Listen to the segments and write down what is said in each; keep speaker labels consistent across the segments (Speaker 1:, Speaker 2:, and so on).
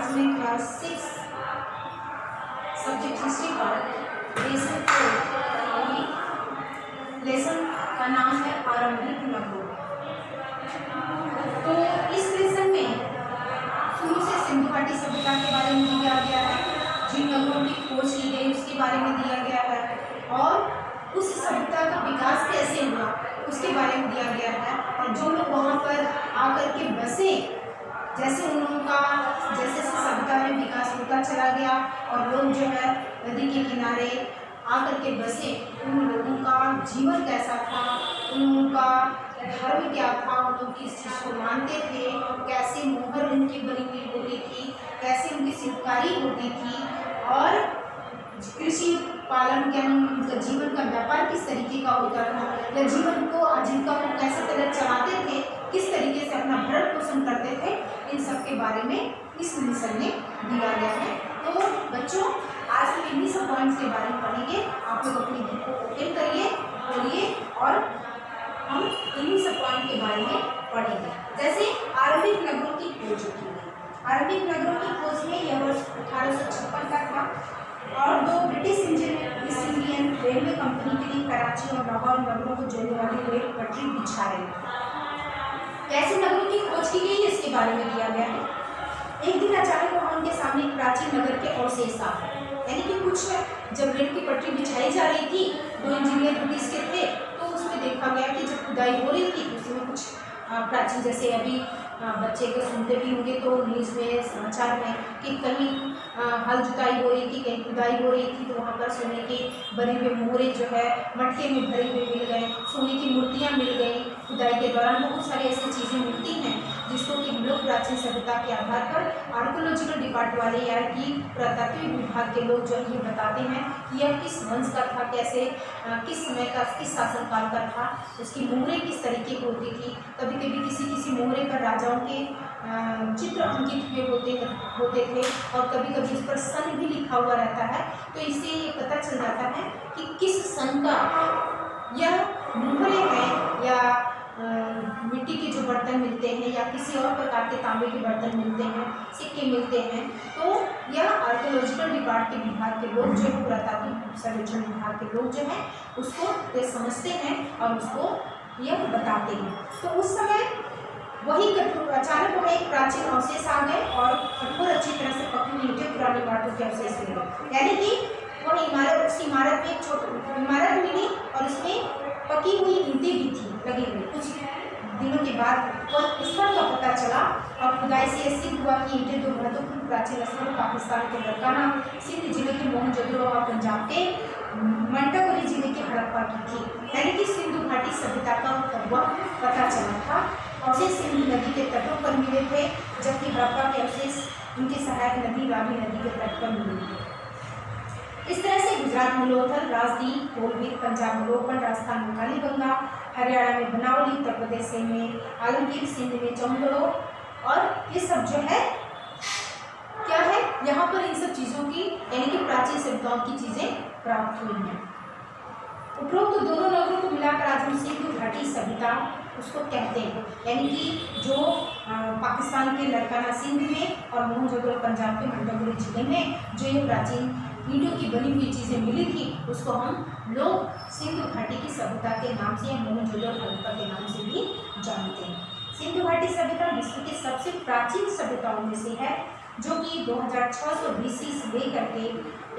Speaker 1: आज मैं class 6 subject history का लेसन 4 लेसन का नाम है आरंभिक नगरों। तो इस लेसन में शुरू से सिंधु घाटी सभ्यता के बारे में दिया गया है, जिन नगरों की खोज की गई उसके बारे में दिया गया है और उस सभ्यता का विकास कैसे हुआ उसके बारे में दिया गया है। और जो लोग वहाँ पर आकर के बसे, जैसे उन लोगों का जैसे सभ्यता में विकास होता चला गया और लोग जो है नदी के किनारे आकर के बसे, उन लोगों का जीवन कैसा था, उन लोगों का धर्म क्या था, उन लोग किस चीज़ को मानते थे, कैसे मोहर उनकी बनी हुई होती थी, कैसे उनकी शिल्पकारी होती थी और कृषि पालन के उनका जीवन का व्यापार किस तरीके का होता था, या जीवन को आजीविका को कैसे तरह चलाते थे, किस तरीके से अपना भरण पोषण करते थे, इन सब के बारे में इस लेसन में दिया गया है। तो बच्चों आज हम इन्हीं सब पॉइंट्स के बारे में पढ़ेंगे। आप लोग अपनी बुक को ओपन करिए, खोलिए और हम इन्हीं सब पॉइंट के बारे में पढ़ेंगे। जैसे आरंभिक नगरों की खोज की गई। आरंभिक नगरों की खोज में यह वर्ष 1856 का था और दो British east Indian railway company के लिए कराची और लाहौर नगरों को जोड़ने वाली रेल पटरी बिछा रही थी। कैसे नगरों की खोज की गई इसके बारे में दिया गया है। एक दिन अचानक वहाँ उनके सामने प्राचीन नगर के अवशेष आ गए, यानी कि कुछ जब रेल की पटरी बिछाई जा रही थी, दो इंजीनियर ब्रिटिश के थे, तो उसमें देखा गया कि जब खुदाई हो रही थी उसमें कुछ प्राचीन, जैसे अभी बच्चे को सुनते भी होंगे तो न्यूज़ में समाचार में कि कहीं हल जुताई हो रही थी, कहीं खुदाई हो रही थी, तो वहाँ पर सोने के बने हुए मोहरे जो है मटके में भरे हुए मिल गए, सोने की मूर्तियाँ मिल गई। खुदाई के दौरान बहुत सारी ऐसी चीज़ें मिलती हैं जिसको कि हम लोग प्राचीन सभ्यता के आधार पर आर्कोलॉजिकल डिपार्ट वाले या कि पुरातत्व विभाग के लोग जो ये बताते हैं कि यह किस वंश का था, कैसे किस समय का, किस शासनकाल का था, उसकी मोहरें किस तरीके की होती थी। कभी कभी किसी मोहरे पर राजाओं के चित्र अंकित हुए होते थे और कभी कभी उस पर सन भी लिखा हुआ रहता है। तो इससे ये पता चल जाता है कि किस सन का यह मोहरे हैं, या मिट्टी के जो बर्तन मिलते हैं या किसी और प्रकार के तांबे के बर्तन मिलते हैं, सिक्के मिलते हैं। तो यह आर्कोलॉजिकल डिपार्ट के विभाग के लोग जो है, पुरातत्व सर्वेक्षण विभाग के लोग जो हैं उसको समझते हैं और उसको यह बताते हैं। तो उस समय वही अचानक वहाँ एक प्राचीन अवशेष आ गए और कठोर अच्छी तरह से पकी हुई ईंटें पुरानी इमारतों के अवशेष मिले, यानी कि वह इमारत, उस इमारत में एक छोटी इमारत मिली और उसमें पकी हुई ईंटें भी थी लगी हुई। कुछ दिनों के बाद और स्थल का पता चला और खुदाई से यह सिद्ध हुआ कि ईंटें दो महत्वपूर्ण प्राचीन स्थल पाकिस्तान के बरकाना, सिंध जिले के मोहनजोदड़ो और पंजाब के मंटागोरी जिले के हड़प्पा की थी, यानी कि सिंधु घाटी सभ्यता का वह पता चला था। अवशेष सिंधु नदी के तटों पर मिले थे, जबकि हड़प्पा के अवशेष उनकी सहायक नदी रावी नदी के तट पर मिले थे। इस तरह से गुजरात में लोथल, राजदीप, कोलबीर, पंजाब में रोपण, राजस्थान में कालीगंगा, हरियाणा में बनावली, उत्तर प्रदेश में आलमगीर, सिंध में चौंदड़ो, और ये सब जो है क्या है, यहाँ पर इन सब चीज़ों की यानी कि प्राचीन सभ्यताओं की चीज़ें प्राप्त हुई हैं। उपरोक्त दोनों नगरों को मिलाकर आज हम सिंधु घाटी सभ्यता उसको कहते हैं, यानी कि जो पाकिस्तान के लड़काना सिंध में और मोहनजोदड़ो पंजाब के मंटागोरी जिले में जो ये प्राचीन ईंटों की बनी हुई चीज़ें मिली थी उसको हम लोग सिंधु घाटी की सभ्यता के नाम से या मोहनजोदड़ो हड़प्पा के नाम से भी जानते हैं। सिंधु घाटी सभ्यता विश्व की सबसे प्राचीन सभ्यताओं में से है, जो कि 2600 BC से लेकर के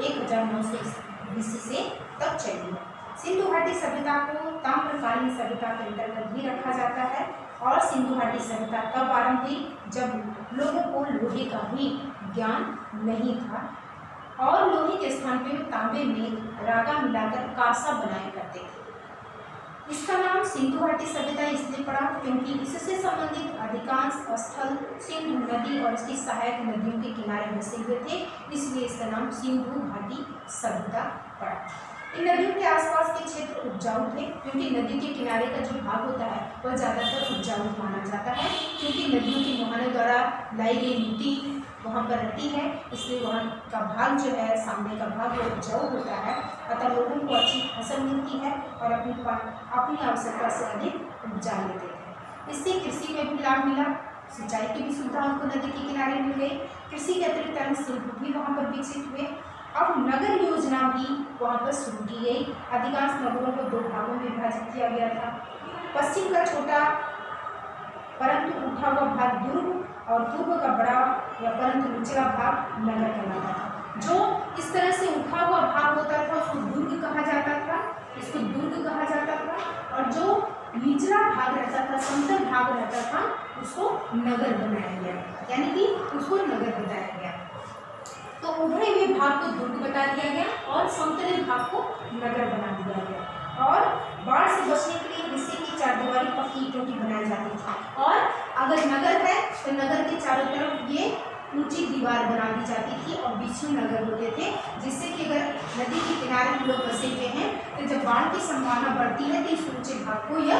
Speaker 1: 1900 BC से तक चली। सिंधु घाटी सभ्यता को ताम्रकालीन सभ्यता के अंतर्गत भी रखा जाता है और सिंधु घाटी सभ्यता तब आरंभ हुई जब लोगों को लोहे का भी ज्ञान नहीं था और लोहे के स्थान पे तांबे में रागा मिलाकर कांसा बनाया करते थे। इसका नाम सिंधु घाटी सभ्यता इसलिए पड़ा क्योंकि इससे संबंधित अधिकांश स्थल सिंधु नदी और इसकी सहायक नदियों के किनारे बसे हुए थे, इसलिए इसका नाम सिंधु घाटी सभ्यता पड़ा। इन नदियों के आसपास के क्षेत्र उपजाऊ थे क्योंकि नदी के किनारे का जो भाग होता है वह ज़्यादातर उपजाऊ माना जाता है, क्योंकि नदियों के मुहाने द्वारा लाई गई मिट्टी वहाँ पर रहती है, इसलिए वहाँ का भाग जो है, सामने का भाग वो उपजाऊ होता है, अतः लोगों को अच्छी फसल मिलती है और अपनी आवश्यकता से अधिक उपजा लेते हैं। इससे कृषि में भी लाभ मिला सिंचाई की भी सुविधा उनको नदी के किनारे मिल गई। कृषि के अतिरिक्त अन्य शिल्प भी वहाँ पर विकसित हुए। अब नगर योजना भी वहाँ पर शुरू की गई। अधिकांश नगरों को 2 भागों में विभाजित किया गया था। पश्चिम का छोटा परंतु उठा हुआ भाग दुर्ग और पूर्व का बड़ा या परंतु निचला भाग नगर कहलाता था। जो इस तरह से उठा हुआ भाग होता था उसको दुर्ग कहा जाता था, इसको दुर्ग कहा जाता था। और जो निचला भाग रहता था, समतल भाग रहता था, उसको नगर बनाया गया, यानी कि उसको नगर बताया गया। तो उभरे हुए भाग को दुर्ग बता दिया गया और समतल भाग को नगर बना दिया गया। और बाढ़ से बचने के लिए जिससे की चारदीवारी पक्की ईंटों की बनाई जाती थी। और अगर नगर है तो नगर के चारों तरफ ये ऊंची दीवार बना दी जाती थी और बीच में नगर होते थे, जिससे कि अगर नदी के किनारे लोग बसे हुए हैं तो जब बाढ़ की संभावना बढ़ती है तो इस ऊंचे भाग को या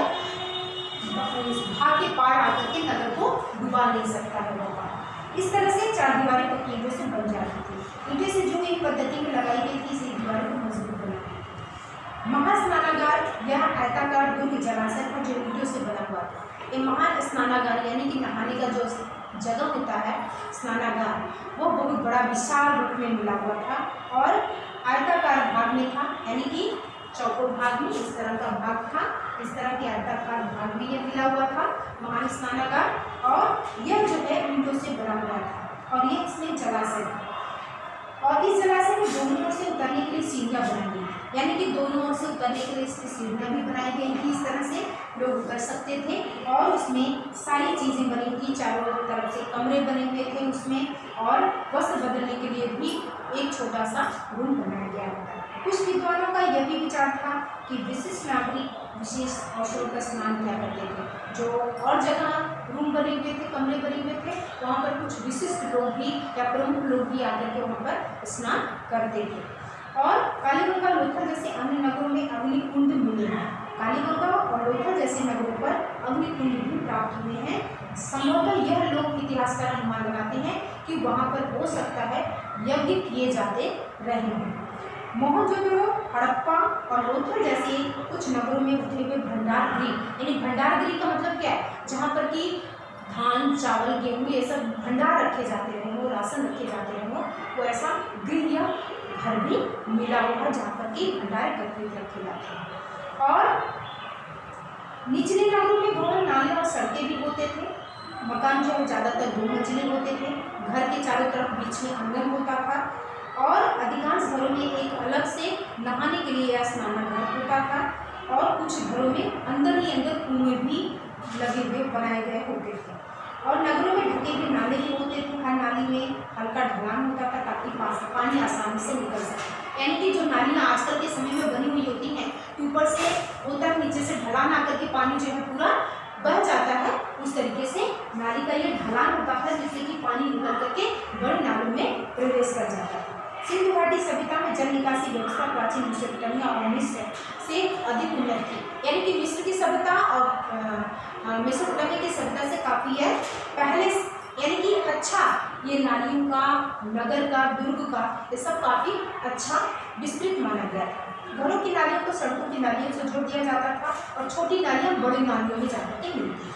Speaker 1: भाग के पार आकर के नगर को डुबा नहीं सकता है वो बाढ़। इस तरह से चारदीवारी पक्की ईंटों से बन जाती थी। ईंटें से जो एक पद्धति में लगाई गई थी इसे दीवारों को मजबूत बनाती। महास्नानागार यह आयताकार दुर्ग जलाशय था जो ईंटों से बना हुआ था। ये महास्नानागार यानी कि नहाने का जो जगह होता है स्नानागार, वो बहुत बड़ा विशाल रूप में मिला हुआ था और आयताकार भाग में था, यानी कि चौकोर भाग में इस तरह का भाग था, इस तरह के आयताकार भाग में यह मिला हुआ था महास्नानागार। और यह जो है ईंटों से बना हुआ था और ये इसमें जलाशय था। और इस जलाशय में दोनों ओर से उतरने के लिए सीढ़ियाँ बनाई गई, यानी कि दोनों ओर से उतरने के लिए इसकी सीढ़ियाँ भी बनाई गई थी। इस तरह से लोग उतर सकते थे और उसमें सारी चीज़ें बनी थी। चारों तरफ से कमरे बने हुए थे उसमें, और वस्त्र बदलने के लिए भी एक छोटा सा रूम बनाया गया था। कुछ विद्वानों का यह भी विचार था कि विशिष्ट नागरिक विशेष अवसरों पर स्नान किया करते थे। जो और जगह रूम बने हुए थे, कमरे बने हुए थे, वहाँ पर कुछ विशिष्ट लोग भी या प्रमुख लोग भी आकर के वहाँ पर स्नान करते थे। और कालीगंगा लोथल जैसे अन्य नगरों में अग्निकुंड मिले हैं। कालीगंगा और लोथल जैसे नगरों पर अग्निकुंड भी प्राप्त हुए हैं। संभवतः यह लोग इतिहासकार अनुमान लगाते हैं कि वहाँ पर हो सकता है यज्ञ किए जाते रहे हैं। मोहनजोदड़ो, हड़प्पा और लोथल जैसे कुछ नगरों में उठे हुए भंडारगृह, यानी भंडारगृह का मतलब क्या है, जहाँ पर कि धान, चावल, गेहूँ ये सब भंडार रखे जाते रहे हो, राशन रखे जाते रहे हो, वो ऐसा गृह या घर भी मिला हुआ है जहाँ पर कि भंडार एकत्रित रखे जाते हैं। और निचले नगरों में भवन, नाले और सड़कें भी होते थे। मकान जो है ज़्यादातर 2 मंजिले होते थे। घर के चारों तरफ बीच में आंगन होता था और अधिकांश घरों में एक अलग से नहाने के लिए या स्नानागार होता था। और कुछ घरों में अंदर ही अंदर कुएं भी लगे हुए बनाए गए होते थे। और नगरों में ढके हुए नाले भी होते थे। हर नाली में हल्का ढलान होता था ताकि पानी आसानी से निकल सके, यानी कि जो नालियाँ आजकल के समय में बनी हुई होती हैं, ऊपर से होता है, नीचे से ढलान आकर के पानी जो है पूरा बह जाता है, उस तरीके से नाली का ये ढलान होता है जिससे कि पानी निकल करके बड़े नालों में प्रवेश कर जाता है। सिंधु घाटी सभ्यता में जल निकासी व्यवस्था प्राचीन मेसोपोटामिया और मिस्र से अधिक उन्नत थी, यानी कि मिस्र की सभ्यता और मेसोपोटामिया की सभ्यता से काफ़ी है पहले, यानी कि अच्छा ये नालियों का, नगर का, दुर्ग का, ये सब काफ़ी अच्छा विस्तृत माना गया था। घरों की नालियों को सड़कों की नालियों से जोड़ दिया जाता था और छोटी नालियाँ बड़ी नालियों में जाकर के मिलती थी।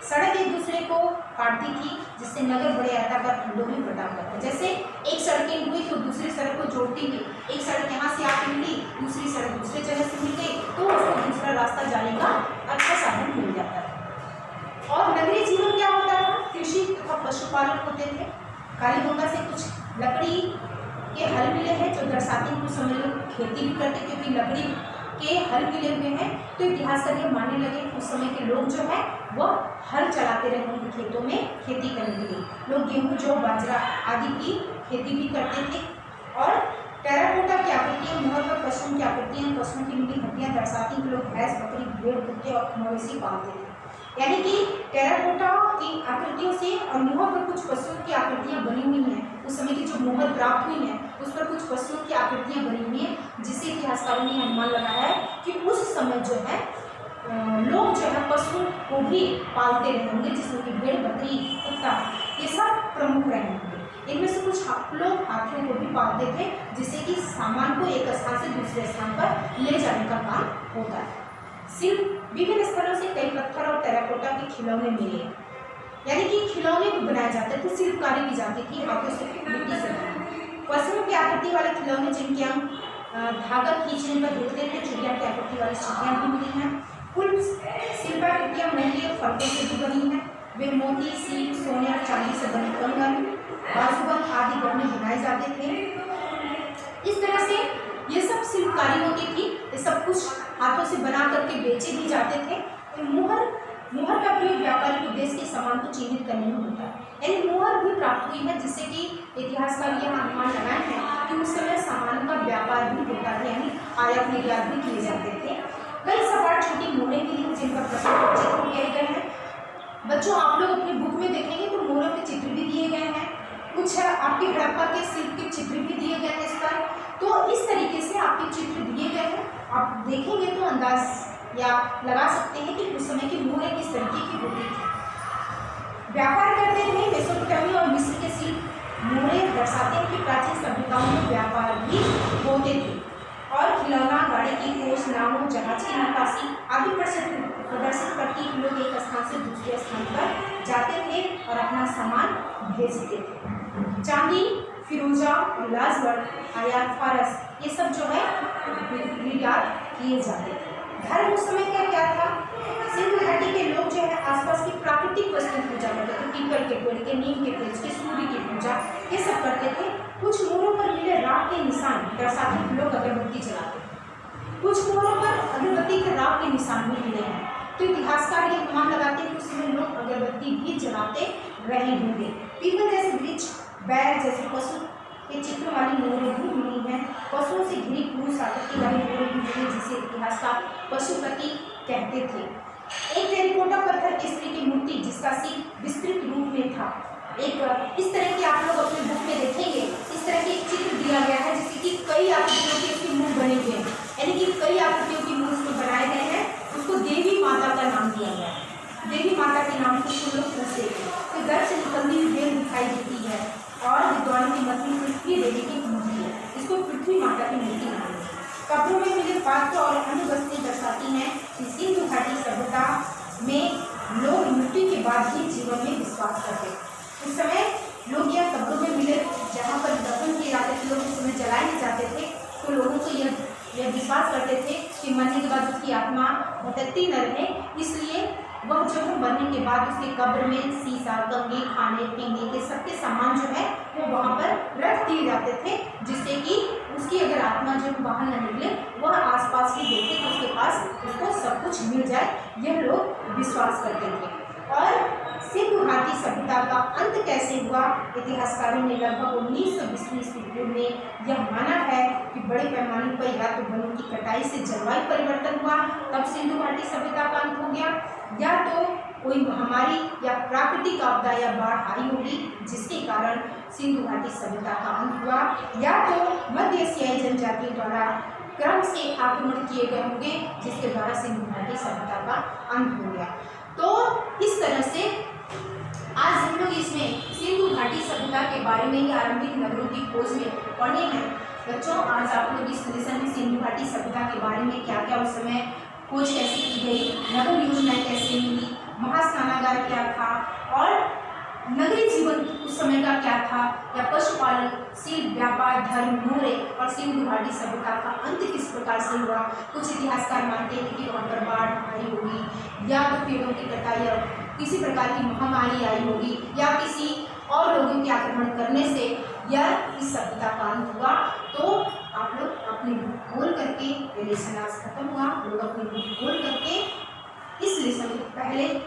Speaker 1: सड़क एक दूसरे को काटती थी जिससे नगर बड़े आयताकार खंडों में बटा हुआ था। जैसे एक सड़कें हुई तो दूसरी सड़क को जोड़ती हुई, एक सड़क यहाँ से आके मिली, दूसरी सड़क दूसरे जगह से मिल गई, तो उसको दूसरा रास्ता जाने का अच्छा साधन मिल जाता था। और नगरीय जीवन क्या होता था, कृषि तथा पशुपालन होते थे। कालीगंगा से कुछ लकड़ी के हल मिले हैं जो दर्शाते हैं कुछ समय लोग खेती भी करते, क्योंकि लकड़ी के हल मिले हुए हैं तो इतिहासकार ये मानने लगे उस समय के लोग जो है वह हल चलाते रहे होंगे खेतों में खेती करने के लिए। लोग गेहूँ, जौ, बाजरा आदि की खेती भी करते थे। और टेराकोटा की आकृतियाँ, मुहर पर पशुओं की आकृतियाँ, पशुओं की मिली हड्डियाँ दर्शाती हैं कि लोग भैंस, बकरी, भेड़, कुत्ते और मवेशी पालते थे। यानी कि टेराकोटा की आकृतियों से और मुहर पर कुछ पशुओं की आकृतियाँ बनी हुई हैं, उस समय की जो मुहर प्राप्त हुई है उस पर कुछ पशुओं की आकृतियाँ बनी हुई हैं, जिससे इतिहासकारों ने अनुमान लगाया है कि उस समय जो है लोग जो है पशु को भी पालते रहे होंगे, जिसमें कि भेड़, बकरी, कुत्ता ये सब प्रमुख रहे होंगे। इनमें से कुछ लोग हाथियों को भी पालते थे जिससे कि सामान को एक स्थान से दूसरे स्थान पर ले जाने का काम होता है। शिल्प, विभिन्न स्थलों से कई पत्थर और टेराकोटा के खिलौने मिले। यानी कि खिलौने को बनाया जाता था, शिल्पकारी की जाती थी हाथों से, मिट्टी से बने पशुओं की आकृति वाले खिलौने जिनके हम धागा खींचने पर देखते थे, चिड़िया की आकृति वाली चिड़िया भी मिली हैं। कुल शिल्पाकृतियाँ मोती और फर्कों से भी बनी हैं। वे मोती, सीप, सोने और चांदी से बने कंगन, बाजूबंद आदि गहने बनाए जाते थे। इस तरह से ये सब शिल्पकारी होती थी। ये सब कुछ हाथों से बना करके बेचे भी जाते थे। मुहर का प्रयोग व्यापारिक उद्देश्य के सामान को चिन्हित करने में होता है। यानी मुहर भी प्राप्त हुई है, जिससे कि इतिहासकार यह अनुमान लगाए हैं कि उस समय सामान का व्यापार भी होता था, यानी आयात निर्यात भी किए जाते थे। कई सपाट छोटी मोहरें भी हैं जिनका प्रस्तुत चित्र किए गए हैं। बच्चों, आप लोग अपनी बुक में देखेंगे तो मोरों के चित्र भी दिए गए हैं, कुछ आपके हड़प्पा के शिल्प के चित्र भी दिए गए हैं इस पर। तो इस तरीके से आपके चित्र दिए गए हैं, आप देखेंगे तो अंदाज या लगा सकते हैं कि उस समय की मोहरें किस तरीके की होती थी। व्यापार करते हुए मेसोपोटामिया और मिस्र के शिल्प मोहरें दर्शाते हैं कि प्राचीन सभ्यताओं में व्यापार भी होते थे और खिलौना, गाड़ी की खोज, नावों, जहाज की नक्काशी आदि प्रदर्शित करके लोग एक स्थान से दूसरे स्थान पर जाते थे और अपना सामान भेजते थे। चांदी, फिरोजा और लाजवर्क आयात फारस, ये सब जो है निर्यात किए जाते थे। धर्म उस समय क्या था? सिंधु घाटी के लोग जो है आसपास की प्राकृतिक वस्तु पूजा करते थे, पीपल के पेड़ के, नीम के पेड़ के, सूर्य की पूजा, ये सब करते थे। कुछ मोहरों पर मिले राख के निशान दर्शाते लोग अगरबत्ती जलाते थे। कुछ मोहरों पर अगरबत्ती के राख के निशान भी मिले हैं, तो इतिहासकार ये अनुमान लगाते हैं कि उस समय लोग अगरबत्ती भी जलाते रहे होंगे। पीपल जैसे वृक्ष, बैल जैसे पशु के चित्र वाली मोहरें भी मिली हैं। पशुओं से घिरी पुरुष आकृति वाली मोहरें भी मिली, जिसे इतिहासकार पशुपति कहते थे। एक टेराकोटा पत्थर की स्त्री की मूर्ति जिसका सिर विस्तृत रूप में था, एक इस तरह की आप लोग अपने बुक में देखेंगे, इस तरह के एक चित्र दिया गया है जिससे कि कई आकृतियों के उसके मुँह बने हुए हैं, यानी कि कई आकृतियों के मुँह उसमें बनाए गए हैं। उसको देवी माता का नाम दिया गया है। देवी माता के नाम से लोग पूछते हैं। तो गर्भ से निकलती हुई बेल दिखाई देती है और विद्वान की मत में पृथ्वी देवी की मूर्ति है, इसको पृथ्वी माता की मूर्ति नाम है। कब्रों में मिले पात्र और अन्य वस्तुएं दर्शाती हैं कि सिंधु घाटी सभ्यता में लोग मृत्यु के बाद ही जीवन में विश्वास करते। उस समय लोग यह कब्रों में मिले जहाँ पर दफन किए जाते थे, लोग उस समय जलाए नहीं जाते थे, तो लोगों को यह विश्वास करते थे कि मरने के बाद उसकी आत्मा भटकती न रहे, इसलिए वह जो है मरने के बाद उसके कब्र में शीशा, कंघी, खाने पीने के सबके सामान जो है वो वहाँ पर रख दिए जाते थे, जिससे कि उसकी अगर आत्मा जो बाहर न निकले, वह आसपास ही देखे तो उसके पास उसको सब कुछ मिल जाए, यह लोग विश्वास करते थे। और सिंधु घाटी सभ्यता का अंत कैसे हुआ? इतिहासकारों ने लगभग 1920 ईस्वी पूर्व में यह माना है कि बड़े पैमाने पर या तो वनों की कटाई से जलवायु परिवर्तन हुआ, तब सिंधु घाटी सभ्यता का अंत हो गया, या तो कोई महामारी या प्राकृतिक आपदा या बाढ़ आई होगी जिसके कारण सिंधु घाटी सभ्यता का अंत हुआ, या तो मध्य एशियाई जनजातियों द्वारा क्रम से आक्रमण किए गए होंगे जिसके द्वारा सिंधु घाटी सभ्यता का अंत हो गया। तो इस तरह से आज हम लोग इसमें सिंधु घाटी सभ्यता के बारे में ही आरंभिक नगरों की खोज में पढ़े हैं। बच्चों, आज आप लोग इस लेसन में सिंधु घाटी सभ्यता के बारे में क्या क्या उस समय खोज कैसे की गई, नगर योजनाएं कैसे मिली, महास्नानागार क्या था और नगरीय जीवन उस समय का क्या था, या पशुपालन, शिल्प, व्यापार, धर्म, मोहरें और सिंधु घाटी सभ्यता का अंत किस प्रकार से हुआ। कुछ इतिहासकार मानते हैं कि वहाँ पर बाढ़ आई होगी, या तो पेड़ों की कटाई और किसी प्रकार की महामारी आई होगी, या किसी और लोगों के आक्रमण करने से यह इस सभ्यता का अंत हुआ। तो आप लोग अपनी बुक खोल करके, ये लेसन आज खत्म हुआ, लोग अपनी बुक खोल करके इस लेसन को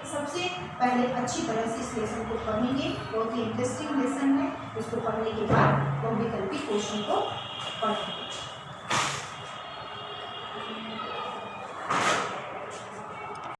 Speaker 1: सबसे पहले अच्छी तरह से इस लेसन को पढ़ेंगे। बहुत ही इंटरेस्टिंग लेसन है, उसको पढ़ने के बाद बहुविकल्पी क्वेश्चन को पढ़ेंगे।